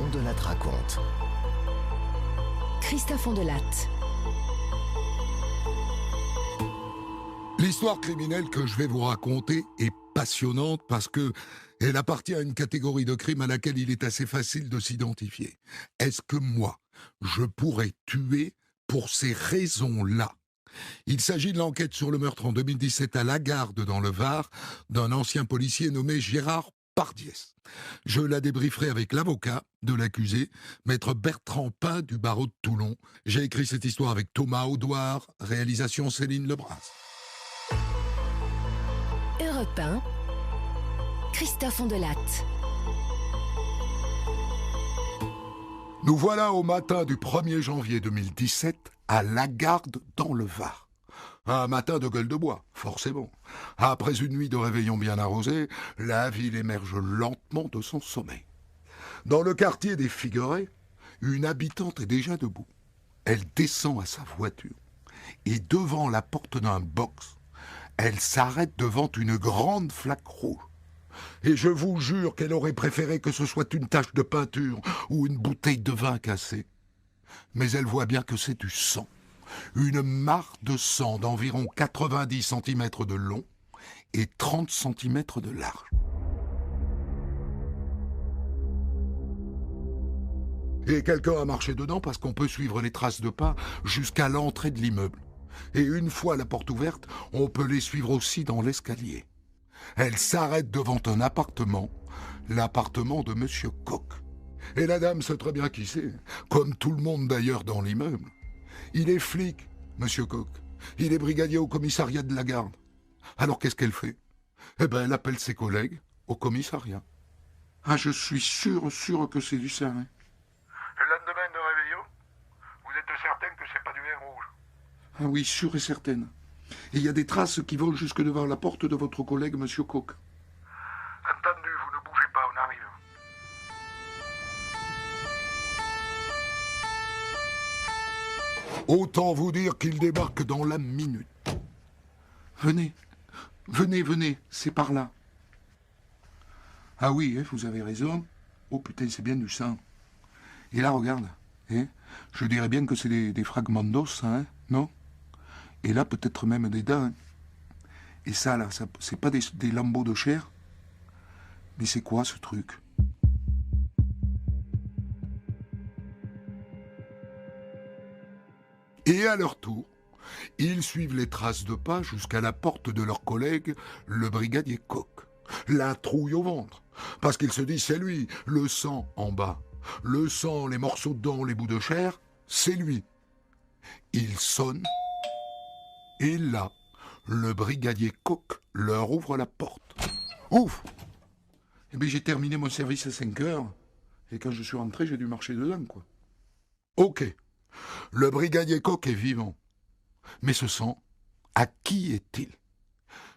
Fondelatte raconte. Christophe Fondelatte. L'histoire criminelle que je vais vous raconter est passionnante parce que elle appartient à une catégorie de crime à laquelle il est assez facile de s'identifier. Est-ce que moi, je pourrais tuer pour ces raisons-là? Il s'agit de l'enquête sur le meurtre en 2017 à Lagarde dans le Var d'un ancien policier nommé Gérard Pardiès. Je la débrieferai avec l'avocat de l'accusé, maître Bertrand Pin du barreau de Toulon. J'ai écrit cette histoire avec Thomas Audouard, réalisation Céline Lebras. Europe 1, Christophe Fondelatte. Nous voilà au matin du 1er janvier 2017 à Lagarde dans le Var. Un matin de gueule de bois, forcément. Après une nuit de réveillon bien arrosée, la ville émerge lentement de son sommeil. Dans le quartier des Figuerets, une habitante est déjà debout. Elle descend à sa voiture et devant la porte d'un box, elle s'arrête devant une grande flaque rouge. Et je vous jure qu'elle aurait préféré que ce soit une tache de peinture ou une bouteille de vin cassée. Mais elle voit bien que c'est du sang. Une mare de sang d'environ 90 cm de long et 30 cm de large. Et quelqu'un a marché dedans parce qu'on peut suivre les traces de pas jusqu'à l'entrée de l'immeuble. Et une fois la porte ouverte, on peut les suivre aussi dans l'escalier. Elle s'arrête devant un appartement, l'appartement de Monsieur Koch. Et la dame sait très bien qui c'est, comme tout le monde d'ailleurs dans l'immeuble. Il est flic, Monsieur Koch. Il est brigadier au commissariat de Lagarde. Alors qu'est-ce qu'elle fait? Eh ben, elle appelle ses collègues au commissariat. Ah, je suis sûr que c'est du sang. Hein. Le lendemain de réveillon, vous êtes certain que c'est pas du vin rouge? Ah oui, sûr et certaine. Et il y a des traces qui vont jusque devant la porte de votre collègue, Monsieur Koch. Entendu, vous ne bougez pas, on arrive. Autant vous dire qu'il débarque dans la minute. Venez, c'est par là. Ah oui, vous avez raison. Oh putain, c'est bien du sang. Et là, regarde, je dirais bien que c'est des fragments d'os, hein, non? Et là, peut-être même des dents. Hein. Et ça, là, c'est pas des lambeaux de chair. Mais c'est quoi, ce truc? Et à leur tour, ils suivent les traces de pas jusqu'à la porte de leur collègue, le brigadier Koch. La trouille au ventre. Parce qu'ils se disent, c'est lui, le sang en bas. Le sang, les morceaux de dents, les bouts de chair, c'est lui. Ils sonnent. Et là, le brigadier Koch leur ouvre la porte. Ouf! Eh bien, j'ai terminé mon service à 5 heures. Et quand je suis rentré, j'ai dû marcher dedans, quoi. Ok. Le brigadier Koch est vivant. Mais ce sang, à qui est-il?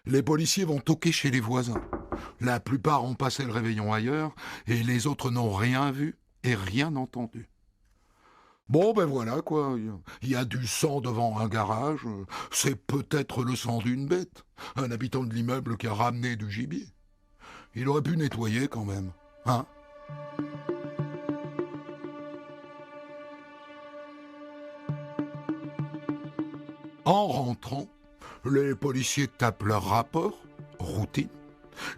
Les policiers vont toquer chez les voisins. La plupart ont passé le réveillon ailleurs, et les autres n'ont rien vu et rien entendu. Bon, ben voilà, quoi. Il y a du sang devant un garage. C'est peut-être le sang d'une bête. Un habitant de l'immeuble qui a ramené du gibier. Il aurait pu nettoyer quand même. Hein? En rentrant, les policiers tapent leur rapport, routine.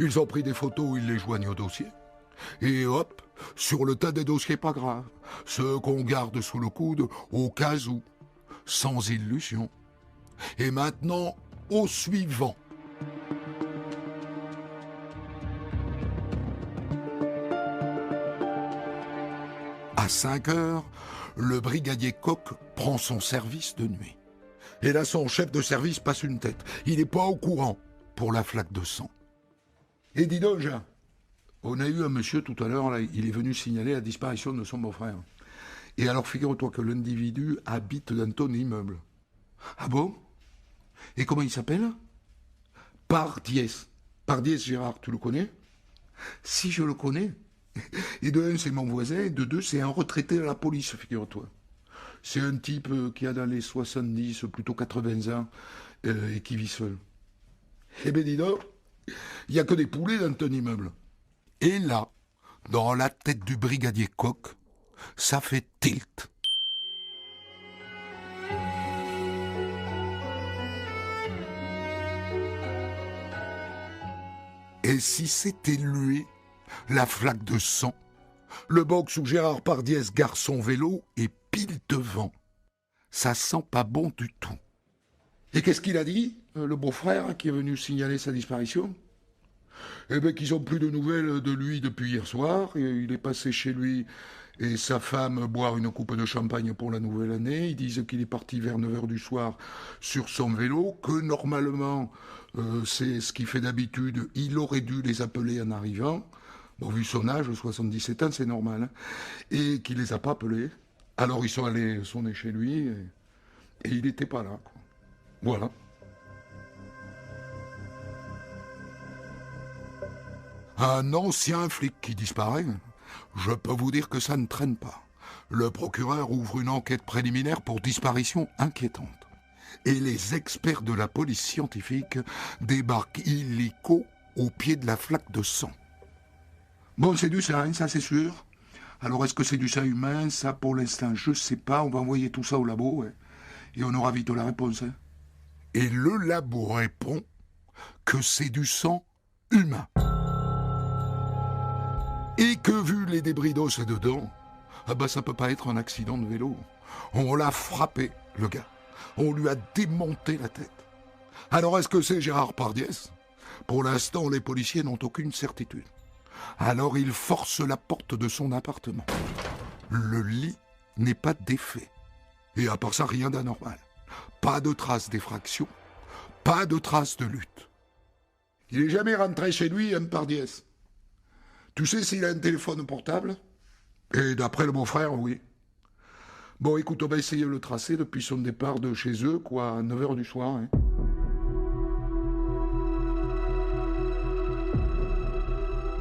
Ils ont pris des photos où ils les joignent au dossier. Et hop, sur le tas des dossiers pas graves, ceux qu'on garde sous le coude au cas où, sans illusion. Et maintenant, au suivant. À 5 heures, le brigadier Koch prend son service de nuit. Et là, son chef de service passe une tête. Il n'est pas au courant pour la flaque de sang. Et dis donc, Jean, on a eu un monsieur tout à l'heure, là, il est venu signaler la disparition de son beau-frère. Et alors, figure-toi que l'individu habite dans ton immeuble. Ah bon? Et comment il s'appelle? Pardiès. Pardiès Gérard, tu le connais? Si, je le connais. Et de un, c'est mon voisin, et de deux, c'est un retraité de la police, figure-toi. C'est un type qui a dans les 70, plutôt 80 ans, et qui vit seul. Eh ben dis donc, il n'y a que des poulets dans ton immeuble. Et là, dans la tête du brigadier Koch, ça fait tilt. Et si c'était lui, la flaque de sang, le box où Gérard Pardiès gare son vélo est pile devant. Ça sent pas bon du tout. Et qu'est-ce qu'il a dit, le beau-frère qui est venu signaler sa disparition? Eh bien qu'ils n'ont plus de nouvelles de lui depuis hier soir. Et il est passé chez lui et sa femme boire une coupe de champagne pour la nouvelle année. Ils disent qu'il est parti vers 9h du soir sur son vélo, que normalement, c'est ce qu'il fait d'habitude, il aurait dû les appeler en arrivant. Bon, vu son âge, 77 ans, c'est normal. Hein. Et qu'il les a pas appelés. Alors ils sont allés sonner chez lui et il n'était pas là. Quoi. Voilà. Un ancien flic qui disparaît, je peux vous dire que ça ne traîne pas. Le procureur ouvre une enquête préliminaire pour disparition inquiétante. Et les experts de la police scientifique débarquent illico au pied de la flaque de sang. Bon, c'est du sang, ça c'est sûr. Alors est-ce que c'est du sang humain? Ça pour l'instant, je sais pas. On va envoyer tout ça au labo et on aura vite la réponse. Hein. Et le labo répond que c'est du sang humain. Et que vu les débris d'os dedans, ah bah ça peut pas être un accident de vélo. On l'a frappé, le gars. On lui a démonté la tête. Alors est-ce que c'est Gérard Pardiès? Pour l'instant, les policiers n'ont aucune certitude. Alors ils forcent la porte de son appartement. Le lit n'est pas défait. Et à part ça, rien d'anormal. Pas de traces d'effraction, pas de traces de lutte. Il n'est jamais rentré chez lui, Pardiès. Tu sais s'il a un téléphone portable? Et d'après le beau-frère, oui. Bon, écoute, on va essayer de le tracer depuis son départ de chez eux, à 9h du soir. Hein.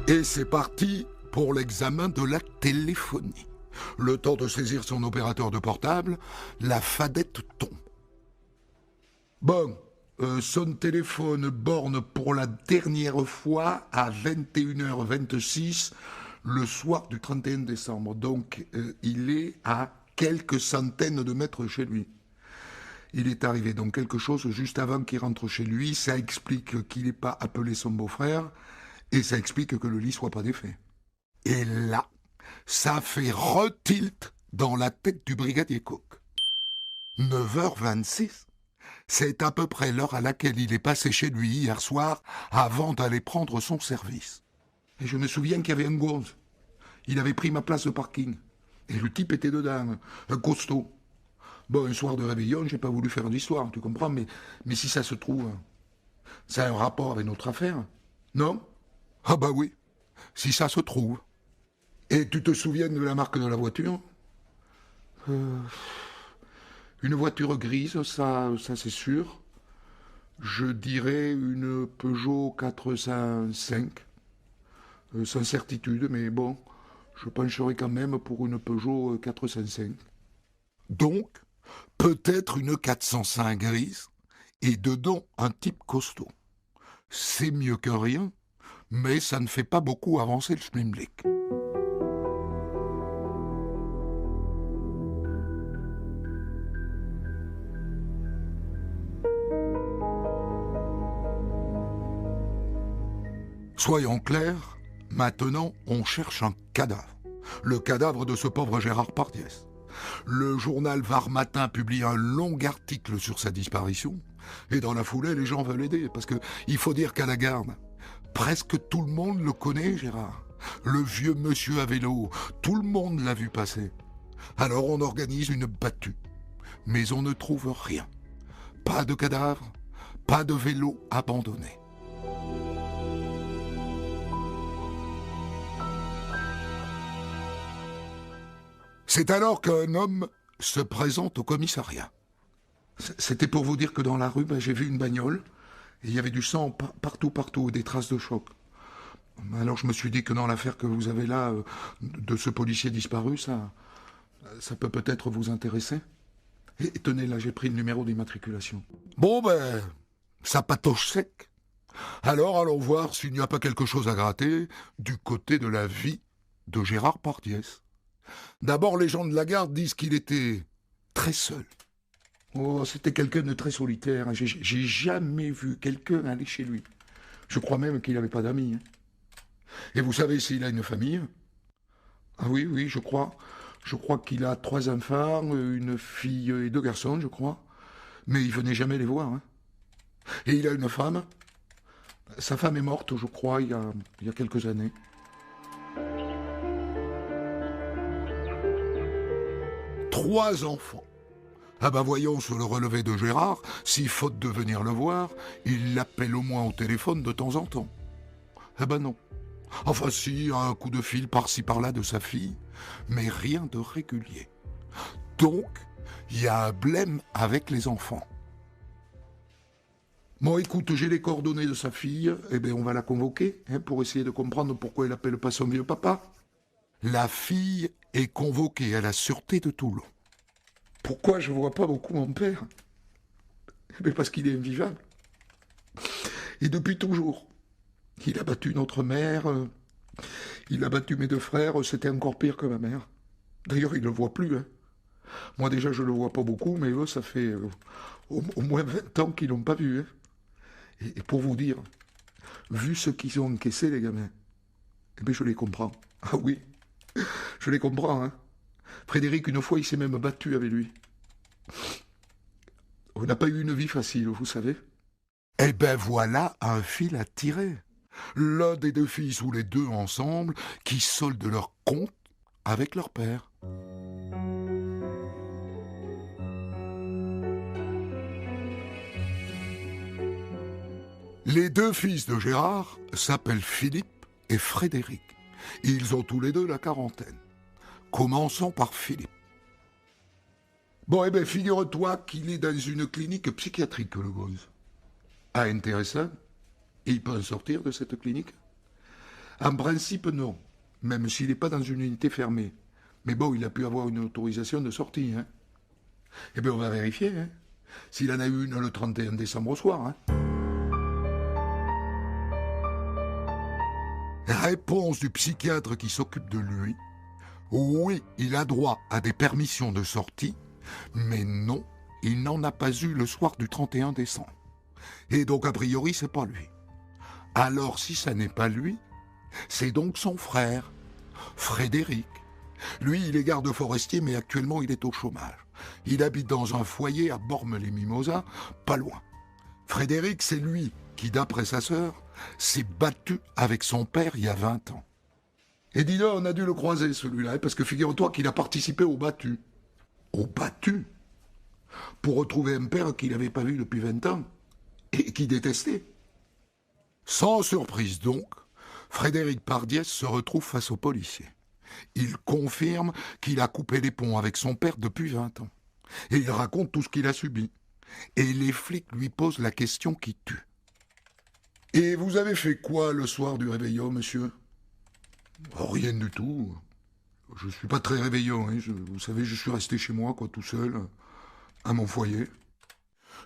Et c'est parti pour l'examen de la téléphonie. Le temps de saisir son opérateur de portable, la fadette tombe. Bon, son téléphone borne pour la dernière fois à 21h26 le soir du 31 décembre. Donc, il est à quelques centaines de mètres chez lui. Il est arrivé donc quelque chose juste avant qu'il rentre chez lui. Ça explique qu'il n'ait pas appelé son beau-frère et ça explique que le lit soit pas défait. Et là, ça fait retilt dans la tête du brigadier Coq. 9h26, c'est à peu près l'heure à laquelle il est passé chez lui hier soir avant d'aller prendre son service. Et je me souviens qu'il y avait un gonze. Il avait pris ma place de parking. Et le type était dedans, un costaud. Bon, un soir de réveillon, j'ai pas voulu faire d'histoire, tu comprends, mais si ça se trouve, ça a un rapport avec notre affaire, non? Ah bah oui, si ça se trouve. Et tu te souviens de la marque de la voiture? Une voiture grise, ça c'est sûr. Je dirais une Peugeot 405. Sans certitude, mais bon, je pencherai quand même pour une Peugeot 405. Donc, peut-être une 405 grise, et dedans un type costaud. C'est mieux que rien, mais ça ne fait pas beaucoup avancer le schmilblick. Soyons clairs, maintenant on cherche un cadavre. Le cadavre de ce pauvre Gérard Pardiès. Le journal Var Matin publie un long article sur sa disparition. Et dans la foulée, les gens veulent aider. Parce que il faut dire qu'à la garde, presque tout le monde le connaît, Gérard. Le vieux monsieur à vélo, tout le monde l'a vu passer. Alors on organise une battue. Mais on ne trouve rien. Pas de cadavre, pas de vélo abandonné. C'est alors qu'un homme se présente au commissariat. C'était pour vous dire que dans la rue, j'ai vu une bagnole, et il y avait du sang partout, des traces de choc. Alors je me suis dit que dans l'affaire que vous avez là, de ce policier disparu, ça peut peut-être vous intéresser. Et tenez, là j'ai pris le numéro d'immatriculation. Bon ça patauge sec. Alors allons voir s'il n'y a pas quelque chose à gratter du côté de la vie de Gérard Pardiès. D'abord, les gens de la garde disent qu'il était très seul. Oh, c'était quelqu'un de très solitaire. J'ai jamais vu quelqu'un aller chez lui. Je crois même qu'il n'avait pas d'amis. Et vous savez s'il a une famille? Ah oui, oui, je crois. Je crois qu'il a 3 enfants, une fille et 2 garçons, je crois. Mais il venait jamais les voir. Hein. Et il a une femme. Sa femme est morte, je crois, il y a quelques années. Trois enfants. Ah ben voyons sur le relevé de Gérard, si faute de venir le voir, il l'appelle au moins au téléphone de temps en temps. Eh ben non. Enfin si, un coup de fil par-ci par-là de sa fille, mais rien de régulier. Donc, il y a un blême avec les enfants. Bon, écoute, j'ai les coordonnées de sa fille, eh bien on va la convoquer, pour essayer de comprendre pourquoi elle appelle pas son vieux papa. La fille est convoquée à la sûreté de Toulon. Pourquoi je vois pas beaucoup mon père? Eh bien parce qu'il est invivable. Et depuis toujours. Il a battu notre mère, il a battu mes 2 frères, c'était encore pire que ma mère. D'ailleurs, il ne le voit plus. Hein. Moi déjà, je le vois pas beaucoup, mais eux, ça fait au moins 20 ans qu'ils l'ont pas vu. Hein. Et pour vous dire, vu ce qu'ils ont encaissé, les gamins, eh bien je les comprends. Ah oui, je les comprends. Hein. Frédéric, une fois, il s'est même battu avec lui. On n'a pas eu une vie facile, vous savez. Eh ben voilà un fil à tirer. L'un des 2 fils ou les 2 ensemble qui soldent leur compte avec leur père. Les 2 fils de Gérard s'appellent Philippe et Frédéric. Ils ont tous les 2 la quarantaine. Commençons par Philippe. Bon, eh bien, figure-toi qu'il est dans une clinique psychiatrique, le gosse. Ah, intéressant. Et il peut en sortir de cette clinique? En principe, non. Même s'il n'est pas dans une unité fermée. Mais bon, il a pu avoir une autorisation de sortie, hein. Eh bien, on va vérifier, hein. S'il en a eu une le 31 décembre au soir, hein. Réponse du psychiatre qui s'occupe de lui. Oui, il a droit à des permissions de sortie, mais non, il n'en a pas eu le soir du 31 décembre. Et donc, a priori, c'est pas lui. Alors, si ça n'est pas lui, c'est donc son frère, Frédéric. Lui, il est garde forestier, mais actuellement, il est au chômage. Il habite dans un foyer à Bormes-les-Mimosas, pas loin. Frédéric, c'est lui qui, d'après sa sœur, s'est battu avec son père il y a 20 ans. Et dis donc, on a dû le croiser, celui-là, parce que figure-toi qu'il a participé au battu. Au battu? Pour retrouver un père qu'il n'avait pas vu depuis 20 ans, et qui détestait. Sans surprise donc, Frédéric Pardiès se retrouve face aux policiers. Il confirme qu'il a coupé les ponts avec son père depuis 20 ans. Et il raconte tout ce qu'il a subi. Et les flics lui posent la question qui tue. « Et vous avez fait quoi le soir du réveillon, monsieur ?»« Rien du tout. Je suis pas très réveillon, hein. Vous savez, je suis resté chez moi, quoi, tout seul, à mon foyer.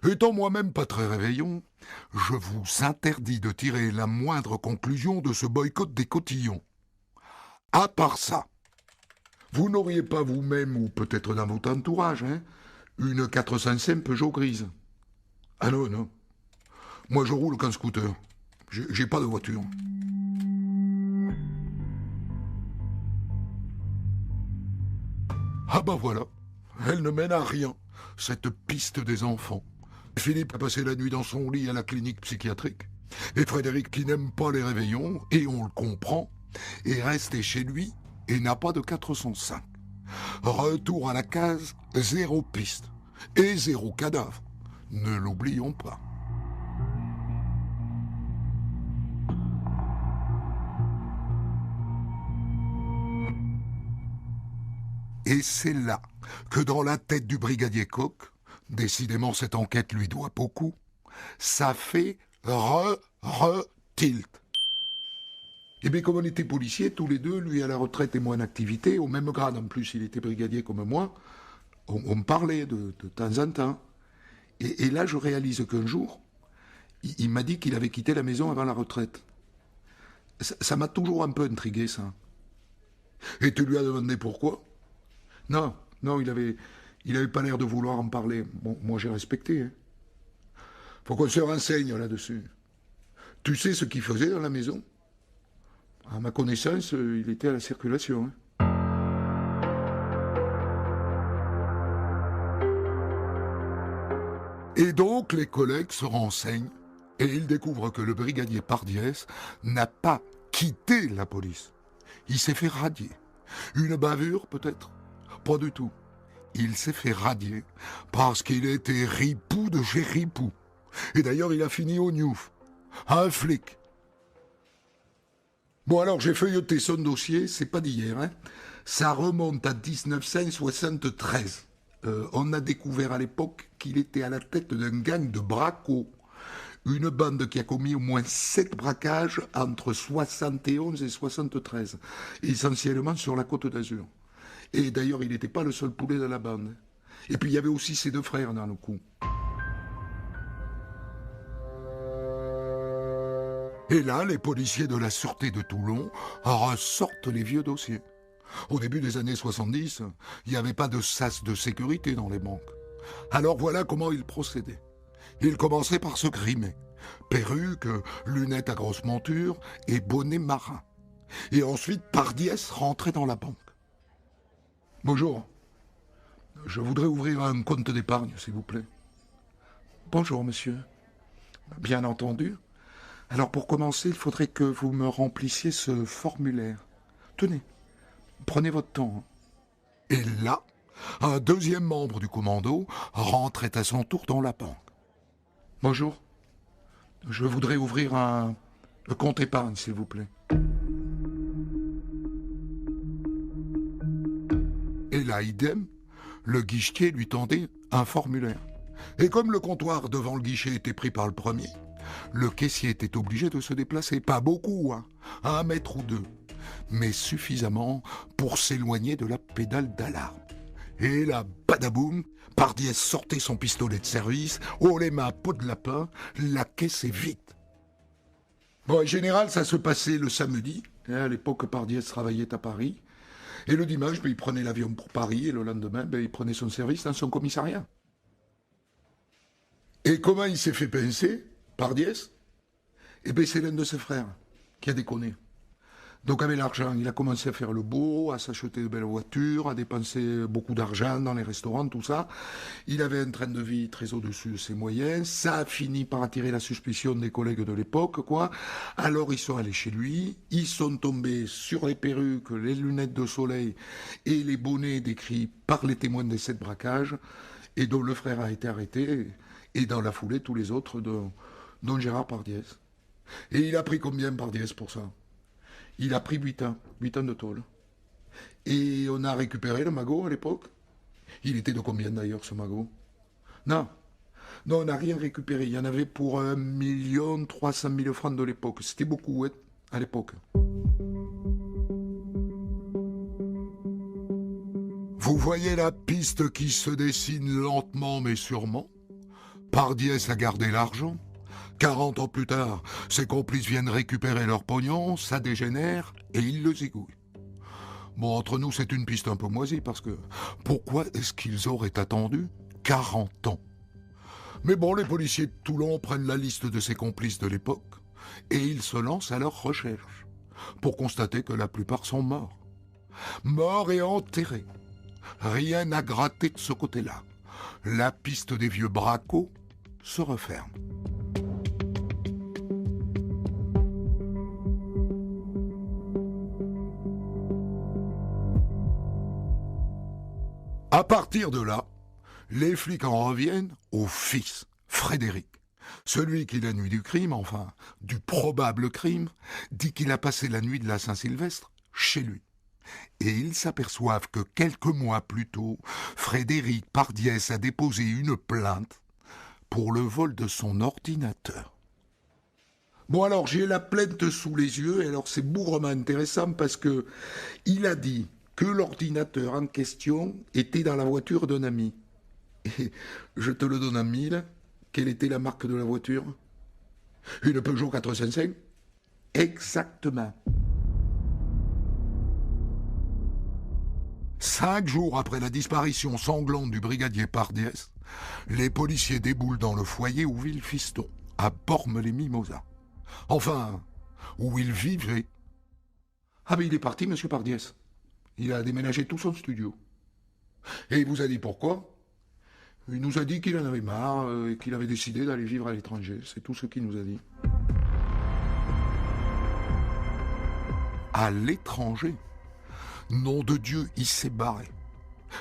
Étant moi-même pas très réveillon, je vous interdis de tirer la moindre conclusion de ce boycott des cotillons. À part ça, vous n'auriez pas vous-même, ou peut-être dans votre entourage, hein, une 405 Peugeot grise? Ah non, non. Moi, je roule qu'en scooter. J'ai pas de voiture. Ah bah voilà, elle ne mène à rien, cette piste des enfants. Philippe a passé la nuit dans son lit à la clinique psychiatrique. Et Frédéric, qui n'aime pas les réveillons, et on le comprend, est resté chez lui et n'a pas de 405. Retour à la case, 0 piste et 0 cadavre. Ne l'oublions pas. Et c'est là que dans la tête du brigadier Coq, décidément cette enquête lui doit beaucoup, ça fait tilt. Et bien comme on était policiers, tous les 2, lui à la retraite et moi en activité, au même grade en plus, il était brigadier comme moi, on me parlait de temps en temps. Et là je réalise qu'un jour, il m'a dit qu'il avait quitté la maison avant la retraite. Ça m'a toujours un peu intrigué, ça. Et tu lui as demandé pourquoi? Non, non, il avait pas l'air de vouloir en parler. Bon, moi j'ai respecté. Hein. Faut qu'on se renseigne là-dessus. Tu sais ce qu'il faisait dans la maison? À ma connaissance, il était à la circulation. Hein. Et donc, les collègues se renseignent et ils découvrent que le brigadier Pardiès n'a pas quitté la police. Il s'est fait radier. Une bavure, peut-être? Pas du tout. Il s'est fait radier parce qu'il était ripou de chez ripou. Et d'ailleurs, il a fini au Newf. Un flic. Bon, alors, j'ai feuilleté son dossier, c'est pas d'hier, hein. Ça remonte à 1973. On a découvert à l'époque qu'il était à la tête d'un gang de bracos. Une bande qui a commis au moins 7 braquages entre 71 et 73, essentiellement sur la Côte d'Azur. Et d'ailleurs, il n'était pas le seul poulet de la bande. Et puis, il y avait aussi ses 2 frères dans le coup. Et là, les policiers de la Sûreté de Toulon ressortent les vieux dossiers. Au début des années 70, il n'y avait pas de sas de sécurité dans les banques. Alors voilà comment ils procédaient. Ils commençaient par se grimer. Perruque, lunettes à grosse monture et bonnet marin. Et ensuite, Pardiès rentrait dans la banque. Bonjour. Je voudrais ouvrir un compte d'épargne, s'il vous plaît. Bonjour, monsieur. Bien entendu. Alors pour commencer, il faudrait que vous me remplissiez ce formulaire. Tenez, prenez votre temps. Et là, un deuxième membre du commando rentrait à son tour dans la banque. Bonjour, je voudrais ouvrir un compte épargne, s'il vous plaît. Et là, idem, le guichetier lui tendait un formulaire. Et comme le comptoir devant le guichet était pris par le premier, le caissier était obligé de se déplacer. Pas beaucoup, hein, 1 mètre ou 2, mais suffisamment pour s'éloigner de la pédale d'alarme. Et là, badaboum, Pardiès sortait son pistolet de service, haut les mains, peau de lapin, la caisse est vite. Bon, en général, ça se passait le samedi. À l'époque, Pardiès travaillait à Paris. Et le dimanche, il prenait l'avion pour Paris, et le lendemain, il prenait son service dans son commissariat. Et comment il s'est fait pincer, Pardiès? Eh bien, c'est l'un de ses frères qui a déconné. Donc avec l'argent, il a commencé à faire le beau, à s'acheter de belles voitures, à dépenser beaucoup d'argent dans les restaurants, tout ça. Il avait un train de vie très au-dessus de ses moyens. Ça a fini par attirer la suspicion des collègues de l'époque, quoi. Alors ils sont allés chez lui, ils sont tombés sur les perruques, les lunettes de soleil et les bonnets décrits par les témoins des 7 braquages, et dont le frère a été arrêté, et dans la foulée tous les autres, dont Gérard Pardiès. Et il a pris combien Pardiès pour ça? Il a pris 8 ans de tôle. Et on a récupéré le magot à l'époque. Il était de combien d'ailleurs ce magot? Non, on n'a rien récupéré. Il y en avait pour 1 300 000 francs de l'époque. C'était beaucoup, ouais, à l'époque. Vous voyez la piste qui se dessine lentement mais sûrement? Pardiès a gardé l'argent. 40 ans plus tard, ses complices viennent récupérer leur pognon, ça dégénère et ils le zigouillent. Bon, entre nous, c'est une piste un peu moisie parce que pourquoi est-ce qu'ils auraient attendu 40 ans? Mais bon, les policiers de Toulon prennent la liste de ses complices de l'époque et ils se lancent à leur recherche pour constater que la plupart sont morts. Morts et enterrés. Rien à gratter de ce côté-là. La piste des vieux bracos se referme. À partir de là, les flics en reviennent au fils, Frédéric. Celui qui, la nuit du crime, enfin, du probable crime, dit qu'il a passé la nuit de la Saint-Sylvestre chez lui. Et ils s'aperçoivent que quelques mois plus tôt, Frédéric Pardiès a déposé une plainte pour le vol de son ordinateur. Bon alors, j'ai la plainte sous les yeux, et alors c'est bougrement intéressant parce que il a dit que l'ordinateur en question était dans la voiture d'un ami. Et je te le donne en mille, quelle était la marque de la voiture? Une Peugeot 405? Exactement. 5 jours après la disparition sanglante du brigadier Pardiès, les policiers déboulent dans le foyer où vit le fiston, à Bormes-les-Mimosas. Enfin, où il vivait. Ah mais il est parti, monsieur Pardiès. Il a déménagé tout son studio. Et il vous a dit pourquoi? Il nous a dit qu'il en avait marre et qu'il avait décidé d'aller vivre à l'étranger. C'est tout ce qu'il nous a dit. À l'étranger? Nom de Dieu, il s'est barré.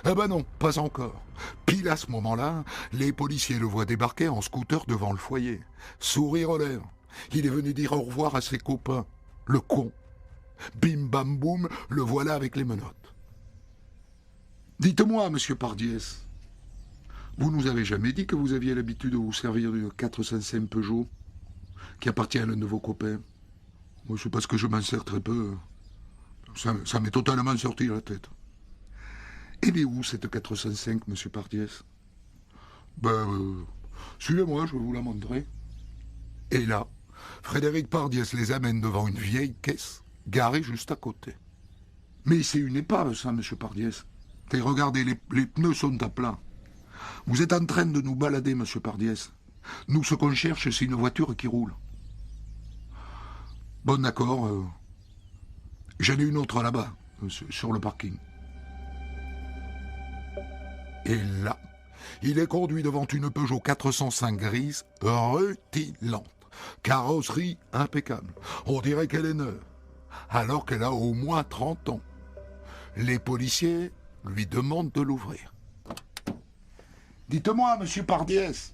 Eh ben non, pas encore. Pile à ce moment-là, les policiers le voient débarquer en scooter devant le foyer. Sourire aux lèvres. Il est venu dire au revoir à ses copains. Le con. Bim bam boum, le voilà avec les menottes. Dites-moi, monsieur Pardiès, vous nous avez jamais dit que vous aviez l'habitude de vous servir du 405 Peugeot qui appartient à l'un de vos copains. Moi, c'est parce que je m'en sers très peu. Ça m'est totalement sorti de la tête. Elle est où, cette 405, monsieur Pardiès? Suivez-moi, je vais vous la montrer. Et là, Frédéric Pardiès les amène devant une vieille caisse, garée juste à côté. Mais c'est une épave, ça, monsieur Pardiès. Et regardez, les pneus sont à plat. Vous êtes en train de nous balader, monsieur Pardiès. Nous, ce qu'on cherche, c'est une voiture qui roule. Bon, d'accord. J'en ai une autre là-bas, sur le parking. Et là, il est conduit devant une Peugeot 405 grise, rutilante. Carrosserie impeccable. On dirait qu'elle est neuve, alors qu'elle a au moins 30 ans. Les policiers lui demandent de l'ouvrir. Dites-moi, monsieur Pardiès,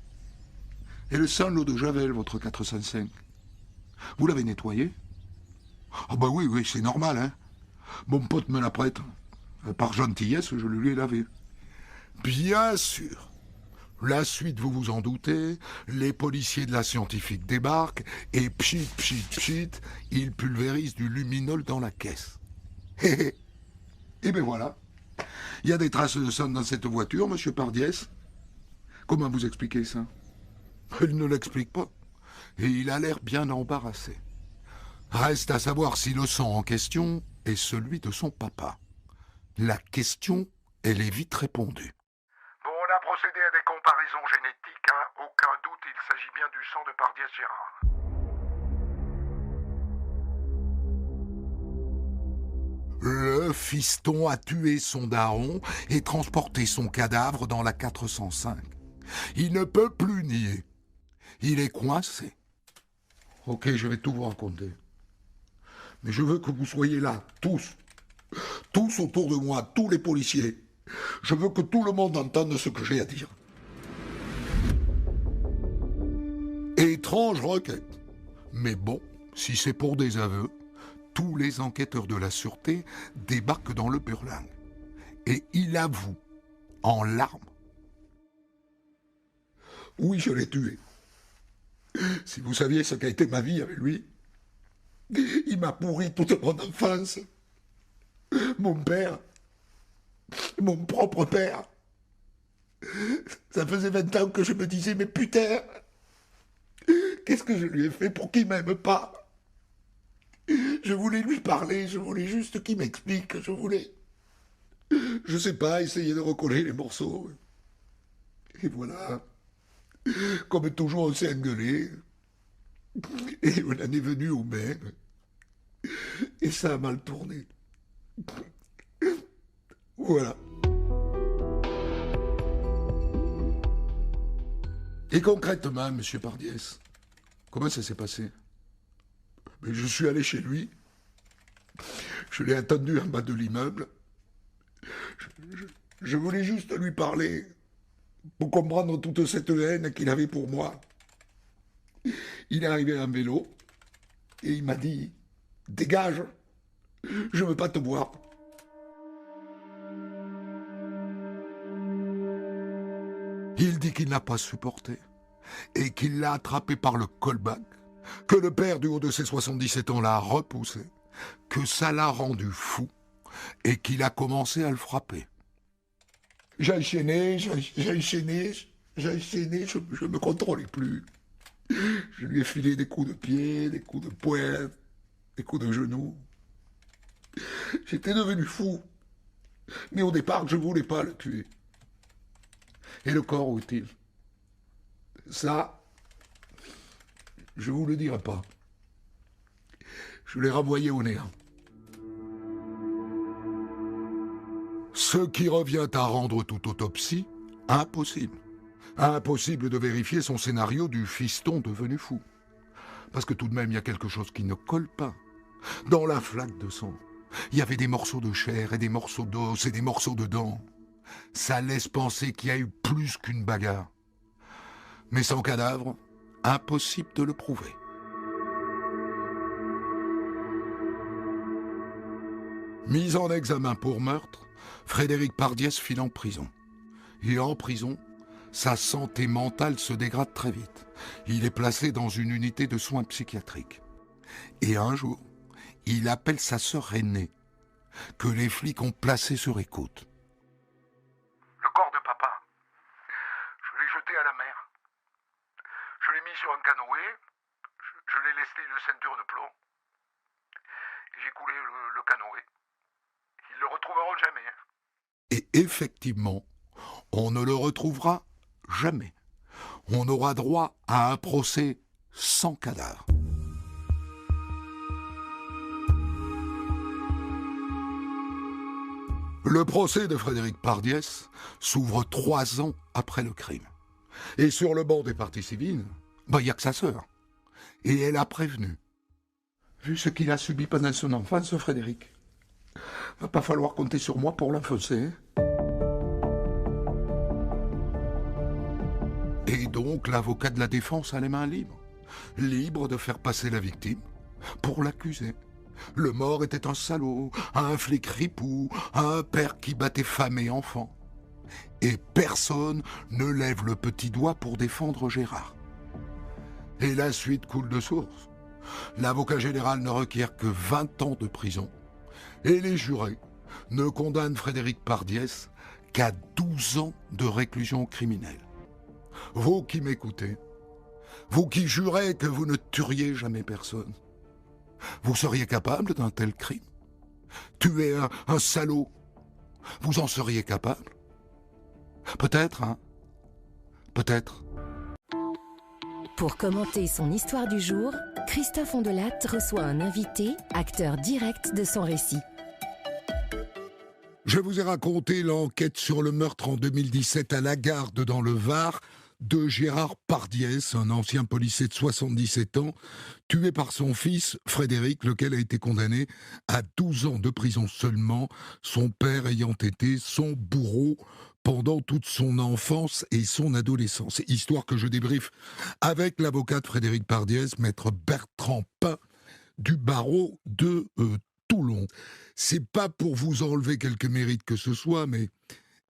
et le sang l'eau de Javel, votre 405, vous l'avez nettoyé? Ah bah oui, c'est normal, hein. Mon pote me la prête. Par gentillesse, je le lui ai lavé. Bien sûr. La suite, vous vous en doutez, les policiers de la scientifique débarquent et pchit, pchit, pchit, ils pulvérisent du luminol dans la caisse. Et ben voilà. Il y a des traces de sang dans cette voiture, monsieur Pardiès. Comment vous expliquez ça? Il ne l'explique pas. Et il a l'air bien embarrassé. Reste à savoir si le sang en question est celui de son papa. La question, elle est vite répondue. Bon, on a procédé à des comparaisons génétiques, hein. Aucun doute, il s'agit bien du sang de Pardiès-Gérard. Le fiston a tué son daron et transporté son cadavre dans la 405. Il ne peut plus nier. Il est coincé. Ok, je vais tout vous raconter. Mais je veux que vous soyez là, tous. Tous autour de moi, tous les policiers. Je veux que tout le monde entende ce que j'ai à dire. Étrange requête. Mais bon, si c'est pour des aveux, tous les enquêteurs de la sûreté débarquent dans le Burlingue. Et il avoue, en larmes. Oui, je l'ai tué. Si vous saviez ce qu'a été ma vie avec lui, il m'a pourri toute mon enfance. Mon père, mon propre père. Ça faisait 20 ans que je me disais, mais putain, qu'est-ce que je lui ai fait pour qu'il m'aime pas? Je voulais lui parler, je voulais juste qu'il m'explique, je sais pas, essayer de recoller les morceaux. Et voilà, comme toujours on s'est engueulé, et on en est venu au même, et ça a mal tourné. Voilà. Et concrètement, monsieur Pardiès, comment ça s'est passé? Mais je suis allé chez lui, je l'ai attendu en bas de l'immeuble, je voulais juste lui parler pour comprendre toute cette haine qu'il avait pour moi. Il est arrivé en vélo et il m'a dit « Dégage, je veux pas te voir ». Il dit qu'il n'a pas supporté et qu'il l'a attrapé par le callback, que le père du haut de ses 77 ans l'a repoussé, que ça l'a rendu fou et qu'il a commencé à le frapper. J'ai enchaîné, je me contrôlais plus. Je lui ai filé des coups de pied, des coups de poing, des coups de genoux. J'étais devenu fou. Mais au départ, je voulais pas le tuer. Et le corps, où est-il? Ça, je vous le dirai pas. Je l'ai renvoyé au néant. Ce qui revient à rendre toute autopsie, impossible. Impossible de vérifier son scénario du fiston devenu fou. Parce que tout de même, il y a quelque chose qui ne colle pas. Dans la flaque de sang, il y avait des morceaux de chair et des morceaux d'os et des morceaux de dents. Ça laisse penser qu'il y a eu plus qu'une bagarre. Mais sans cadavre, impossible de le prouver. Mis en examen pour meurtre, Frédéric Pardiès file en prison. Et en prison, sa santé mentale se dégrade très vite. Il est placé dans une unité de soins psychiatriques. Et un jour, il appelle sa sœur aînée, que les flics ont placée sur écoute. Le corps de papa, je l'ai jeté à la mer. Je l'ai mis sur un canoë, je l'ai lesté de ceinture de plomb. Et j'ai coulé le canoë. Ils le retrouveront jamais. Et effectivement, on ne le retrouvera jamais. On aura droit à un procès sans cadavre. Le procès de Frédéric Pardiès s'ouvre 3 ans après le crime. Et sur le banc des parties civiles, il n'y a que sa sœur. Et elle a prévenu. Vu ce qu'il a subi pendant son enfance, Frédéric, va pas falloir compter sur moi pour l'enfoncer. Et donc, l'avocat de la défense a les mains libres. Libre de faire passer la victime pour l'accuser. Le mort était un salaud, un flic ripou, un père qui battait femme et enfant. Et personne ne lève le petit doigt pour défendre Gérard. Et la suite coule de source. L'avocat général ne requiert que 20 ans de prison. Et les jurés ne condamnent Frédéric Pardiès qu'à 12 ans de réclusion criminelle. Vous qui m'écoutez, vous qui jurez que vous ne tueriez jamais personne, vous seriez capable d'un tel crime? Tuer un salaud, vous en seriez capable? Peut-être, hein? Peut-être. Pour commenter son histoire du jour, Christophe Ondelat reçoit un invité, acteur direct de son récit. Je vous ai raconté l'enquête sur le meurtre en 2017 à Lagarde dans le Var de Gérard Pardiès, un ancien policier de 77 ans, tué par son fils Frédéric, lequel a été condamné à 12 ans de prison seulement, son père ayant été son bourreau pendant toute son enfance et son adolescence. Histoire que je débriefe avec l'avocat de Frédéric Pardiès, maître Bertrand Pin, du barreau de Toulon. C'est pas pour vous enlever quelque mérite que ce soit, mais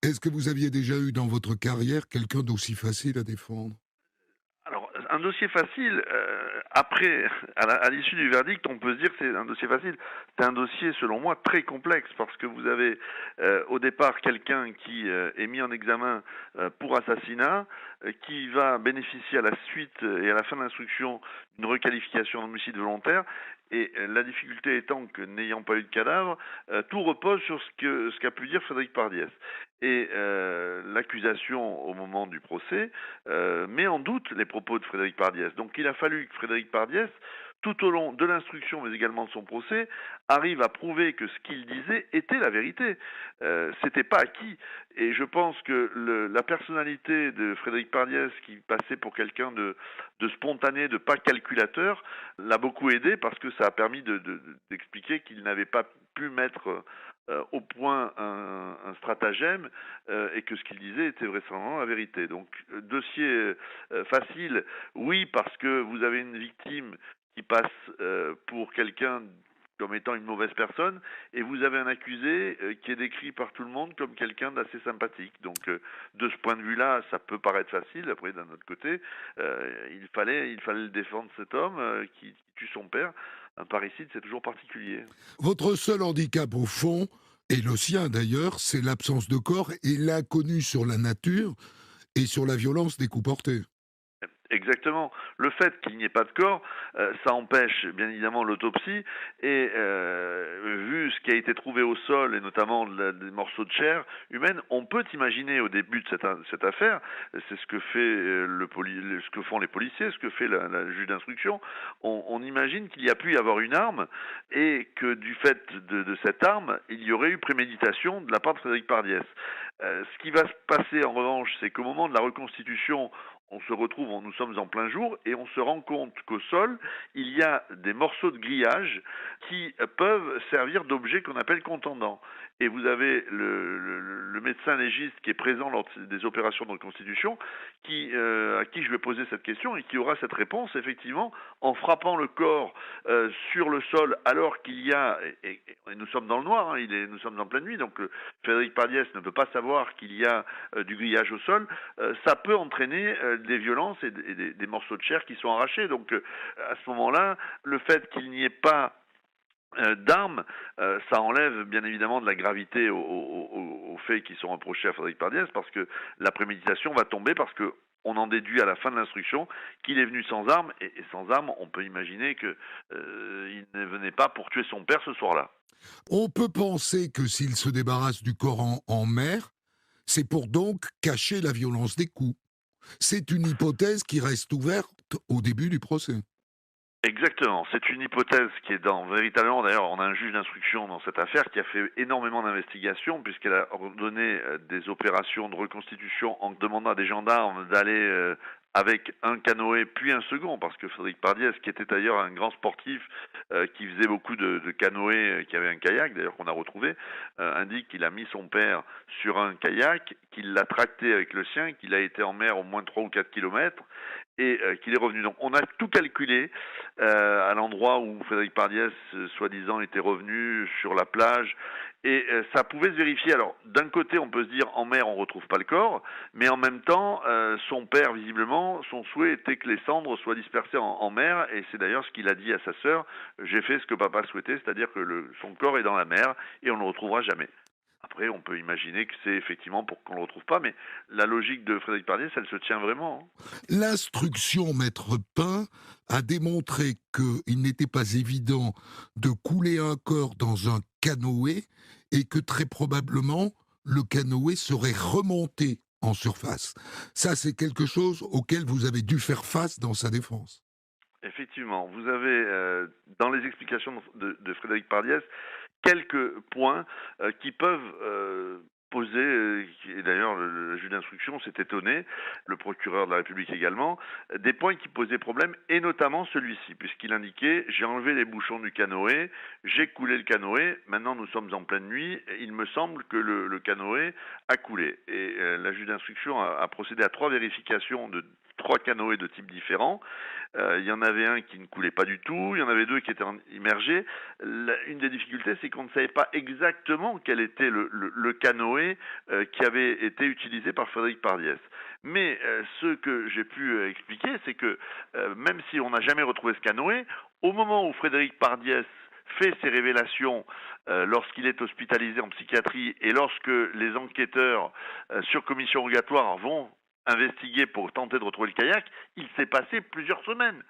est-ce que vous aviez déjà eu dans votre carrière quelqu'un d'aussi facile à défendre? Alors, un dossier facile, après, à l'issue du verdict, on peut se dire que c'est un dossier facile. C'est un dossier, selon moi, très complexe, parce que vous avez au départ quelqu'un qui est mis en examen pour assassinat, qui va bénéficier à la suite et à la fin de l'instruction d'une requalification d'homicide volontaire. Et la difficulté étant que, n'ayant pas eu de cadavre, tout repose sur ce qu'a pu dire Frédéric Pardiès. Et l'accusation, au moment du procès, met en doute les propos de Frédéric Pardiès. Donc il a fallu que Frédéric Pardiès, tout au long de l'instruction, mais également de son procès, arrive à prouver que ce qu'il disait était la vérité. C'était pas acquis. Et je pense que la personnalité de Frédéric Pardiès, qui passait pour quelqu'un de spontané, de pas calculateur, l'a beaucoup aidé parce que ça a permis d'expliquer qu'il n'avait pas pu mettre au point un stratagème et que ce qu'il disait était vraisemblablement la vérité. Donc, dossier facile, oui, parce que vous avez une victime qui passe pour quelqu'un comme étant une mauvaise personne, et vous avez un accusé qui est décrit par tout le monde comme quelqu'un d'assez sympathique. Donc, de ce point de vue-là, ça peut paraître facile. Après, d'un autre côté, il fallait le défendre, cet homme qui tue son père. Un parricide, c'est toujours particulier. Votre seul handicap, au fond, et le sien d'ailleurs, c'est l'absence de corps et l'inconnu sur la nature et sur la violence des coups portés. Exactement. Le fait qu'il n'y ait pas de corps, ça empêche bien évidemment l'autopsie et vu ce qui a été trouvé au sol et notamment des morceaux de chair humaine, on peut imaginer au début de cette affaire, c'est ce que fait ce que font les policiers, ce que fait la juge d'instruction, on imagine qu'il y a pu y avoir une arme et que du fait de cette arme, il y aurait eu préméditation de la part de Frédéric Pardiès. Ce qui va se passer en revanche, c'est qu'au moment de la reconstitution, nous sommes en plein jour et on se rend compte qu'au sol, il y a des morceaux de grillage qui peuvent servir d'objets qu'on appelle contendants. Et vous avez le médecin légiste qui est présent lors des opérations de reconstitution, à qui je vais poser cette question et qui aura cette réponse, effectivement, en frappant le corps sur le sol alors qu'il y a, et nous sommes dans le noir, hein, nous sommes en pleine nuit, donc Frédéric Pardiès ne peut pas savoir qu'il y a du grillage au sol, ça peut entraîner des violences et des morceaux de chair qui sont arrachés. Donc à ce moment-là, le fait qu'il n'y ait pas d'armes, ça enlève bien évidemment de la gravité aux faits qui sont reprochés à Frédéric Pardiès, parce que la préméditation va tomber, parce que on en déduit à la fin de l'instruction qu'il est venu sans armes, et sans armes, on peut imaginer que il ne venait pas pour tuer son père ce soir-là. On peut penser que s'il se débarrasse du corps en mer, c'est pour donc cacher la violence des coups. C'est une hypothèse qui reste ouverte au début du procès. Exactement, c'est une hypothèse qui est véritablement, d'ailleurs, on a un juge d'instruction dans cette affaire qui a fait énormément d'investigations puisqu'elle a ordonné des opérations de reconstitution en demandant à des gendarmes d'aller avec un canoë puis un second, parce que Frédéric Pardiès, qui était d'ailleurs un grand sportif, qui faisait beaucoup de canoës, qui avait un kayak, d'ailleurs qu'on a retrouvé, indique qu'il a mis son père sur un kayak, qu'il l'a tracté avec le sien, qu'il a été en mer au moins 3 ou 4 kilomètres, et qu'il est revenu. Donc on a tout calculé à l'endroit où Frédéric Pardiès, soi-disant, était revenu sur la plage, et ça pouvait se vérifier. Alors d'un côté, on peut se dire en mer on retrouve pas le corps, mais en même temps, son père, visiblement, son souhait était que les cendres soient dispersées en mer, et c'est d'ailleurs ce qu'il a dit à sa sœur: j'ai fait ce que papa souhaitait, c'est-à-dire que son corps est dans la mer et on ne le retrouvera jamais. Après, on peut imaginer que c'est effectivement pour qu'on ne le retrouve pas, mais la logique de Frédéric Pardiès, elle se tient vraiment, hein. L'instruction Maître Pin a démontré qu'il n'était pas évident de couler un corps dans un canoë et que très probablement le canoë serait remonté en surface. Ça, c'est quelque chose auquel vous avez dû faire face dans sa défense. Effectivement, vous avez dans les explications de Frédéric Pardiès quelques points qui peuvent poser, et d'ailleurs le juge d'instruction s'est étonné, le procureur de la République également, des points qui posaient problème, et notamment celui-ci, puisqu'il indiquait: j'ai enlevé les bouchons du canoë, j'ai coulé le canoë, maintenant nous sommes en pleine nuit, et il me semble que le canoë a coulé. Et la juge d'instruction a procédé à 3 vérifications de 3 canoës de types différents. Il y en avait un qui ne coulait pas du tout, il y en avait 2 qui étaient immergés. Une des difficultés, c'est qu'on ne savait pas exactement quel était le canoë qui avait été utilisé par Frédéric Pardiès. Mais ce que j'ai pu expliquer, c'est que même si on n'a jamais retrouvé ce canoë, au moment où Frédéric Pardiès fait ses révélations lorsqu'il est hospitalisé en psychiatrie et lorsque les enquêteurs sur commission rogatoire vont investiguer pour tenter de retrouver le kayak, il s'est passé plusieurs semaines.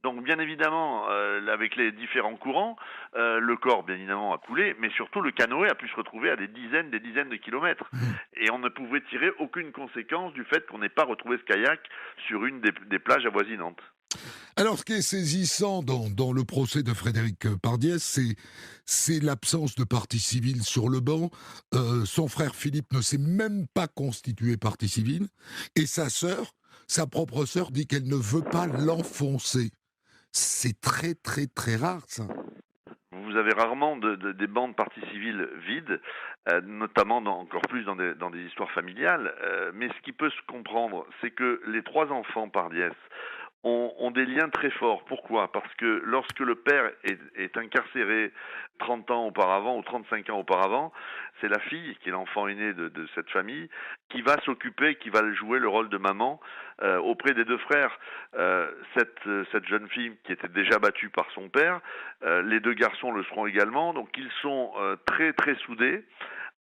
Donc bien évidemment, avec les différents courants, le corps bien évidemment a coulé, mais surtout le canoë a pu se retrouver à des dizaines de kilomètres. Et on ne pouvait tirer aucune conséquence du fait qu'on n'ait pas retrouvé ce kayak sur une des plages avoisinantes. Alors, ce qui est saisissant dans le procès de Frédéric Pardiès, c'est l'absence de partie civile sur le banc. Son frère Philippe ne s'est même pas constitué partie civile. Et sa propre sœur, dit qu'elle ne veut pas l'enfoncer. C'est très, très, très rare, ça. Vous avez rarement des bancs de partie civile vides, notamment encore plus dans des histoires familiales. Mais ce qui peut se comprendre, c'est que les 3 enfants Pardiès ont des liens très forts. Pourquoi ? Parce que lorsque le père est incarcéré 30 ans auparavant ou 35 ans auparavant, c'est la fille, qui est l'enfant aîné de cette famille, qui va s'occuper, qui va jouer le rôle de maman auprès des 2 frères. Cette jeune fille qui était déjà battue par son père, les 2 garçons le seront également, donc ils sont très très soudés.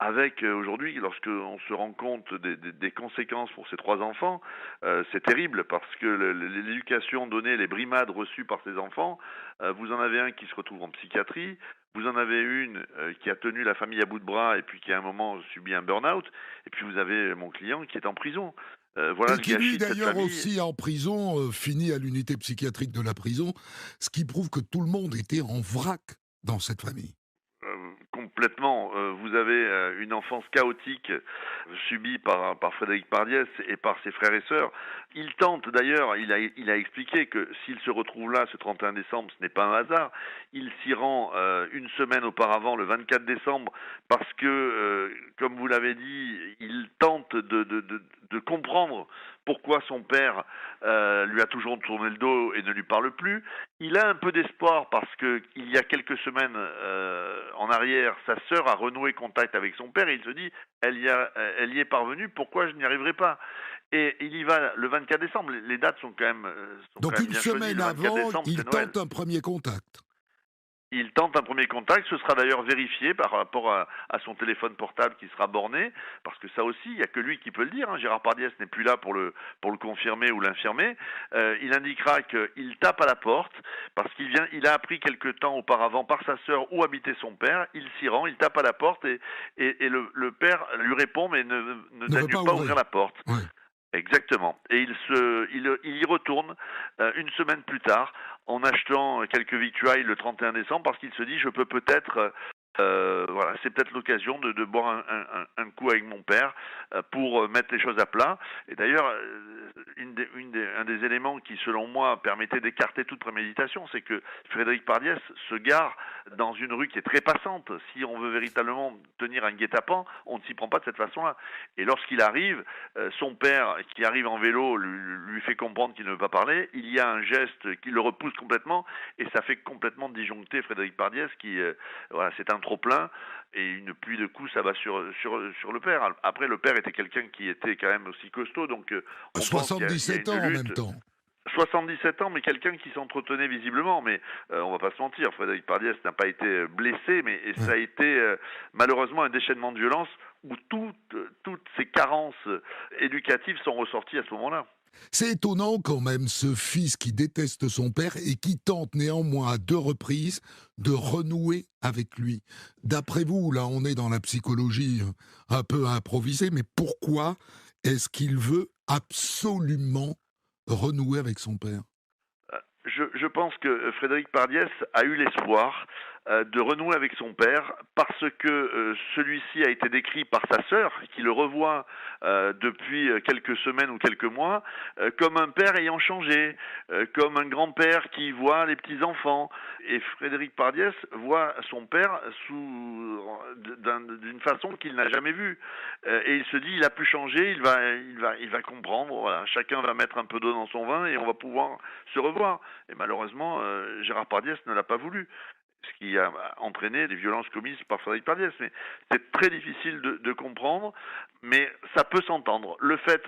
avec aujourd'hui, lorsqu'on se rend compte des conséquences pour ces 3 enfants, c'est terrible parce que l'éducation donnée, les brimades reçues par ces enfants, vous en avez un qui se retrouve en psychiatrie, vous en avez une qui a tenu la famille à bout de bras et puis qui à un moment subit un burn-out, et puis vous avez mon client qui est en prison. Voilà Et le qui lui gâchis de cette d'ailleurs famille. aussi en prison, finit à l'unité psychiatrique de la prison, ce qui prouve que tout le monde était en vrac dans cette famille. Complètement. Vous avez une enfance chaotique subie par Frédéric Pardiès et par ses frères et sœurs. Il tente d'ailleurs, il a expliqué que s'il se retrouve là ce 31 décembre, ce n'est pas un hasard. Il s'y rend une semaine auparavant, le 24 décembre, parce que, comme vous l'avez dit, il tente de comprendre pourquoi son père lui a toujours tourné le dos et ne lui parle plus. Il a un peu d'espoir parce que il y a quelques semaines en arrière, sa sœur a renoué contact avec son père et il se dit elle y est parvenue, pourquoi je n'y arriverai pas? Et il y va le 24 décembre. Les dates sont quand Donc même une bien choisies. semaine Le 24 avant, décembre, il c'est Noël. tente un premier contact. Il tente un premier contact, ce sera d'ailleurs vérifié par rapport à son téléphone portable qui sera borné, parce que ça aussi, il n'y a que lui qui peut le dire. Gérard Pardiès n'est plus là pour le confirmer ou l'infirmer. Il indiquera qu'il tape à la porte, parce il a appris quelque temps auparavant par sa sœur où habitait son père. Il s'y rend, il tape à la porte et le père lui répond mais ne Ne veut daigne pas pas ouvrir. ouvrir la porte. Ouais. Exactement. Et il y retourne une semaine plus tard en achetant quelques victuailles le 31 décembre parce qu'il se dit je peux peut-être voilà, c'est peut-être l'occasion de boire un coup avec mon père pour mettre les choses à plat. Et d'ailleurs, un des éléments qui, selon moi, permettait d'écarter toute préméditation, c'est que Frédéric Pardiès se gare dans une rue qui est très passante. Si on veut véritablement tenir un guet-apens, on ne s'y prend pas de cette façon-là. Et lorsqu'il arrive, son père, qui arrive en vélo, lui fait comprendre qu'il ne veut pas parler. Il y a un geste qui le repousse complètement, et ça fait complètement disjoncter Frédéric Pardiès, qui, voilà, c'est un trop-plein, et une pluie de coups s'abat sur le père. Après, le père était quelqu'un qui était quand même aussi costaud, donc on pense qu'il y a 77 une ans en lutte. même temps. 77 ans, mais quelqu'un qui s'entretenait visiblement, mais on va pas se mentir, Frédéric Pardiès n'a pas été blessé, mais ça a été malheureusement un déchaînement de violence où toutes ces carences éducatives sont ressorties à ce moment-là. C'est étonnant quand même, ce fils qui déteste son père et qui tente néanmoins à 2 reprises de renouer avec lui. D'après vous, là on est dans la psychologie un peu improvisée, mais pourquoi est-ce qu'il veut absolument renouer avec son père? Je pense que Frédéric Pardiès a eu l'espoir de renouer avec son père parce que celui-ci a été décrit par sa sœur, qui le revoit depuis quelques semaines ou quelques mois, comme un père ayant changé, comme un grand-père qui voit les petits-enfants. Et Frédéric Pardiès voit son père d'une façon qu'il n'a jamais vue. Et il se dit, il a pu changer, il va comprendre, voilà, chacun va mettre un peu d'eau dans son vin et on va pouvoir se revoir. Et malheureusement, Gérard Pardiès ne l'a pas voulu, ce qui a entraîné des violences commises par Frédéric Pardiès. Mais c'est très difficile de comprendre, mais ça peut s'entendre. Le fait,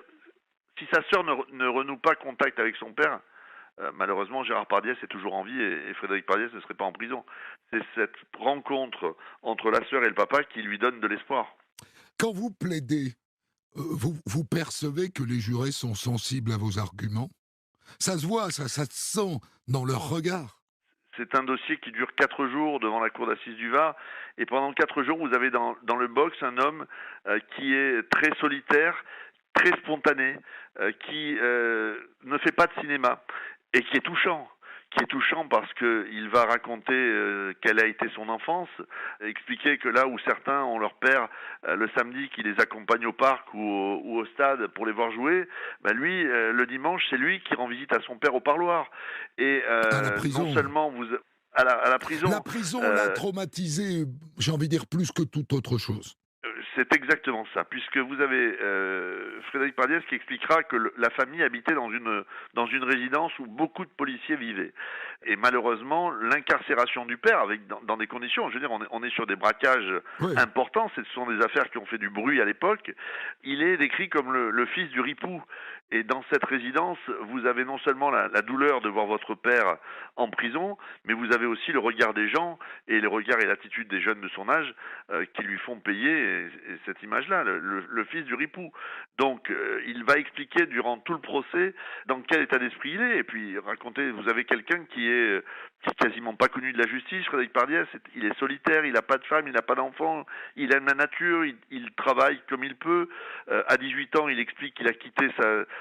si sa sœur ne renoue pas contact avec son père, malheureusement, Gérard Pardiès est toujours en vie et Frédéric Pardiès ne serait pas en prison. C'est cette rencontre entre la sœur et le papa qui lui donne de l'espoir. Quand vous plaidez, vous percevez que les jurés sont sensibles à vos arguments? Ça se voit, ça se sent dans leur regard. C'est un dossier qui dure 4 jours devant la cour d'assises du Var. Et pendant 4 jours, vous avez dans le box un homme qui est très solitaire, très spontané, qui ne fait pas de cinéma et qui est touchant. Parce qu'il va raconter quelle a été son enfance, expliquer que là où certains ont leur père le samedi qui les accompagne au parc ou au stade pour les voir jouer, ben lui, le dimanche, c'est lui qui rend visite à son père au parloir. Et À la prison. non seulement à la prison... La prison l'a traumatisé, j'ai envie de dire, plus que toute autre chose. C'est exactement ça, puisque vous avez Frédéric Pardiès qui expliquera que la famille habitait dans une résidence où beaucoup de policiers vivaient. Et malheureusement, l'incarcération du père, dans des conditions, je veux dire, on est sur des braquages importants, ce sont des affaires qui ont fait du bruit à l'époque, il est décrit comme le fils du ripou. Et dans cette résidence, vous avez non seulement la douleur de voir votre père en prison, mais vous avez aussi le regard des gens et le regard et l'attitude des jeunes de son âge qui lui font payer. Et cette image-là, le fils du ripou. Donc, il va expliquer durant tout le procès dans quel état d'esprit il est, et puis raconter, vous avez quelqu'un qui est quasiment pas connu de la justice, Frédéric Pardiès, il est solitaire, il n'a pas de femme, il n'a pas d'enfant, il aime la nature, il travaille comme il peut. À 18 ans, il explique qu'il a quitté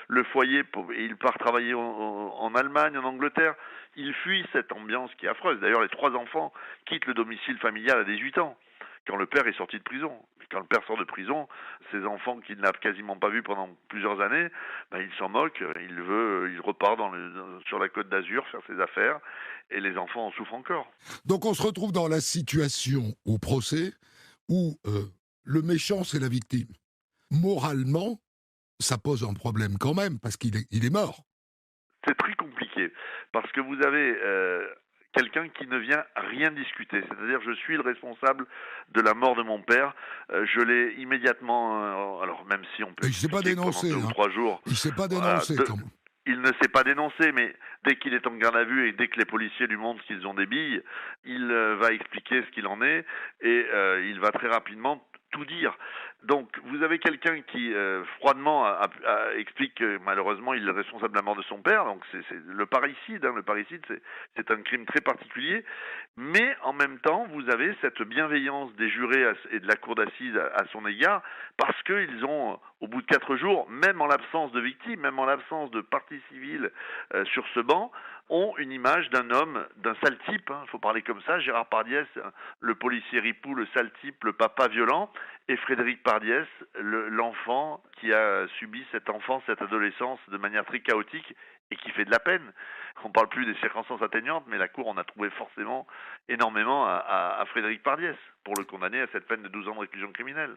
le foyer et il part travailler en Allemagne, en Angleterre. Il fuit cette ambiance qui est affreuse. D'ailleurs, les 3 enfants quittent le domicile familial à 18 ans, quand le père est sorti de prison. Quand le père sort de prison, ses enfants qu'il n'a quasiment pas vus pendant plusieurs années, il s'en moque, il repart sur la Côte d'Azur faire ses affaires, et les enfants en souffrent encore. Donc on se retrouve dans la situation au procès où le méchant, c'est la victime. Moralement, ça pose un problème quand même, parce qu'il est mort. C'est très compliqué, parce que vous avez quelqu'un qui ne vient rien discuter. C'est-à-dire, je suis le responsable de la mort de mon père. Je l'ai immédiatement, alors même si on peut... Il ne s'est pas dénoncé. Pendant 2 ou 3 jours. Il ne s'est pas dénoncé. Il ne s'est pas dénoncé, mais dès qu'il est en garde à vue et dès que les policiers lui montrent qu'ils ont des billes, il va expliquer ce qu'il en est, et il va très rapidement tout dire. Donc, vous avez quelqu'un qui, froidement, explique que, malheureusement, il est responsable de la mort de son père. Donc, c'est le parricide. Le parricide, c'est un crime très particulier. Mais, en même temps, vous avez cette bienveillance des jurés et de la cour d'assises à son égard, parce qu'ils ont, au bout de 4 jours, même en l'absence de victimes, même en l'absence de partie civile sur ce banc, ont une image d'un homme, d'un sale type, il faut parler comme ça, Gérard Pardiès, le policier ripou, le sale type, le papa violent, et Frédéric Pardiès, l'enfant qui a subi cette enfance, cette adolescence de manière très chaotique et qui fait de la peine. On ne parle plus des circonstances atténuantes, mais la Cour en a trouvé forcément énormément à Frédéric Pardiès pour le condamner à cette peine de 12 ans de réclusion criminelle.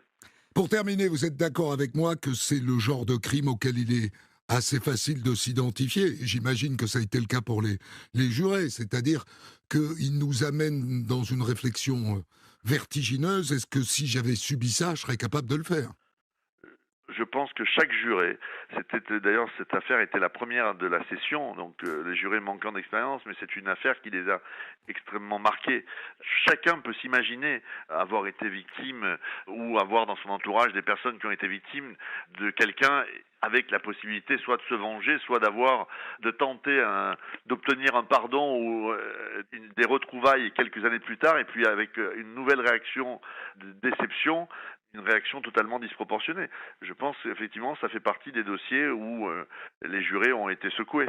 Pour terminer, vous êtes d'accord avec moi que c'est le genre de crime auquel il est assez facile de s'identifier. J'imagine que ça a été le cas pour les jurés, c'est-à-dire qu'ils nous amènent dans une réflexion vertigineuse. Est-ce que si j'avais subi ça, je serais capable de le faire ? Je pense que chaque juré, d'ailleurs cette affaire était la première de la session, donc les jurés manquant d'expérience, mais c'est une affaire qui les a extrêmement marqués. Chacun peut s'imaginer avoir été victime ou avoir dans son entourage des personnes qui ont été victimes de quelqu'un avec la possibilité soit de se venger, soit de tenter d'obtenir un pardon ou des retrouvailles quelques années plus tard, et puis avec une nouvelle réaction de déception, une réaction totalement disproportionnée. Je pense qu'effectivement, ça fait partie des dossiers où les jurés ont été secoués.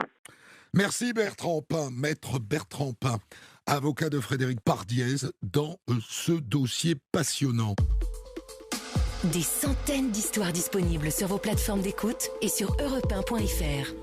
Merci Bertrand Pin, maître Bertrand Pin, avocat de Frédéric Pardiès, dans ce dossier passionnant. Des centaines d'histoires disponibles sur vos plateformes d'écoute et sur europe1.fr.